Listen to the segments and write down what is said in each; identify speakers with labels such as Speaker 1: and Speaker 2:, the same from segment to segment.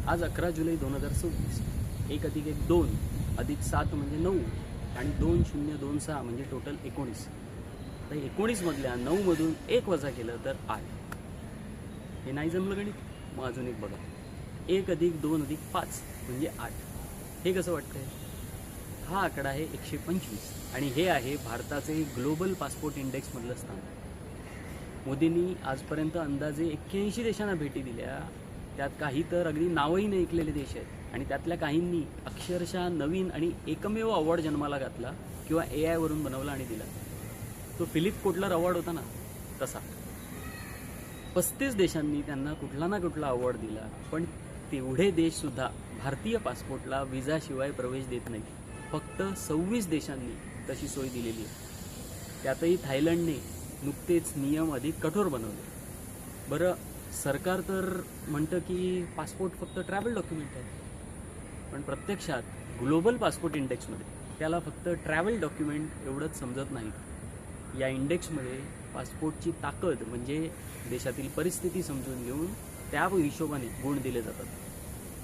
Speaker 1: आज 11 जुलै 2024. 1 + 1 2 + 7 म्हणजे 9 आणि 2026 म्हणजे टोटल 19. तर 19 मधल्या 9 मधून 1 वजा केलं तर 8. हे नाही जमलं गणित, मग अजून एक बघा. 1 + 2 + 5 म्हणजे 8. हे कसं वाटतंय? हा आकडा आहे 125 आणि हे आहे भारताचे ग्लोबल पासपोर्ट इंडेक्समधलं स्थान. मोदींनी आजपर्यंत अंदाजे 81 देशांना भेटी दिल्या. त्यात काही तर अगदी नावही नाही ऐकलेले देश आहेत आणि त्यातल्या काहींनी अक्षरशः नवीन आणि एकमेव अवॉर्ड जन्माला घातला किंवा AI वरून बनवला आणि दिला. तो फिलिप कोटलर अवॉर्ड होता ना, तसा. 35 देशांनी त्यांना कुठला ना कुठला अवॉर्ड दिला, पण तेवढे देशसुद्धा भारतीय पासपोर्टला विजाशिवाय प्रवेश देत नाहीत. फक्त 26 देशांनी तशी सोय दिलेली आहे. त्यातही थायलंडने नुकतेच नियम अधिक कठोर बनवले. बरं, सरकार तर म्हणतं की पासपोर्ट फक्त ट्रॅव्हल डॉक्युमेंट आहे, पण प्रत्यक्षात ग्लोबल पासपोर्ट इंडेक्समध्ये त्याला फक्त ट्रॅव्हल डॉक्युमेंट एवढंच समजत नाही. या इंडेक्समध्ये पासपोर्टची ताकद म्हणजे देशातील परिस्थिती समजून घेऊन त्या हिशोबाने गुण दिले जातात.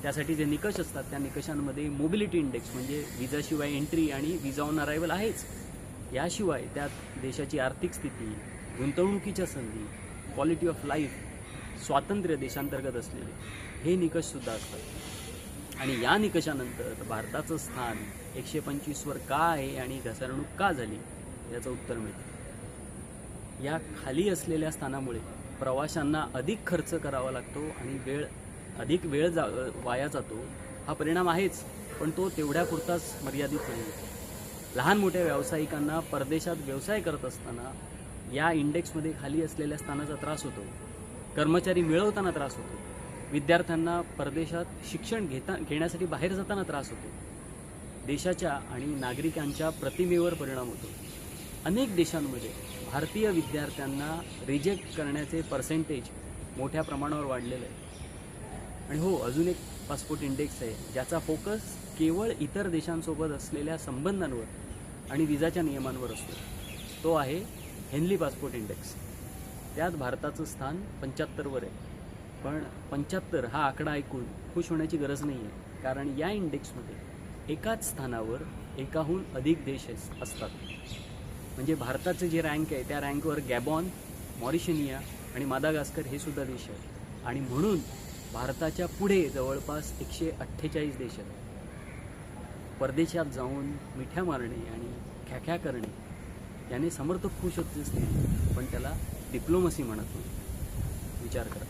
Speaker 1: त्यासाठी जे निकष असतात त्या निकषांमध्ये मोबिलिटी इंडेक्स म्हणजे विजाशिवाय एंट्री आणि विजा ऑन अरायव्हल आहेच. याशिवाय त्यात देशाची आर्थिक स्थिती, गुंतवणुकीच्या संधी, क्वालिटी ऑफ लाईफ, स्वातंत्र्य देशांतर्गत असलेले हे निकषसुद्धा असतात. आणि या निकषानंतर भारताचं स्थान 125वर का आहे आणि घसरणूक का झाली याचं उत्तर मिळतं. या खाली असलेल्या स्थानामुळे प्रवाशांना अधिक खर्च करावा लागतो आणि अधिक वेळ वाया जातो. हा परिणाम आहेच, पण तो तेवढ्यापुरताच मर्यादित नाही. लहान मोठ्या व्यावसायिकांना परदेशात व्यवसाय करत असताना या इंडेक्समध्ये खाली असलेल्या स्थानाचा त्रास होतो. कर्मचारी मिळवताना त्रास होतो. विद्यार्थ्यांना परदेशात शिक्षण घेण्यासाठी बाहेर जाताना त्रास होतो. देशाच्या आणि नागरिकांच्या प्रतिमेवर परिणाम होतो. अनेक देशांमध्ये भारतीय विद्यार्थ्यांना रिजेक्ट करण्याचे पर्सेंटेज मोठ्या प्रमाणावर वाढलेलं आहे. आणि हो, अजून एक पासपोर्ट इंडेक्स आहे ज्याचा फोकस केवळ इतर देशांसोबत असलेल्या संबंधांवर आणि विजाच्या नियमांवर असतो. तो आहे हेनली पासपोर्ट इंडेक्स. त्यात भारताचं स्थान 75वर आहे. पण 75 हा आकडा ऐकून खुश होण्याची गरज नाही आहे, कारण या इंडेक्समध्ये एकाच स्थानावर एकाहून अधिक देश असतात. म्हणजे भारताचे जे रँक आहे त्या रँकवर गॅबॉन, मॉरिशनिया आणि मादागास्कर हे सुद्धा देश आहेत. आणि म्हणून भारताच्या पुढे जवळपास 148 देश आहेत. परदेशात जाऊन मिठ्या मारणे आणि ख्याख्या करणे याने समर्थक खुश होत असतील, पण त्याला डिप्लोमसी म्हणत नाही. विचार करा.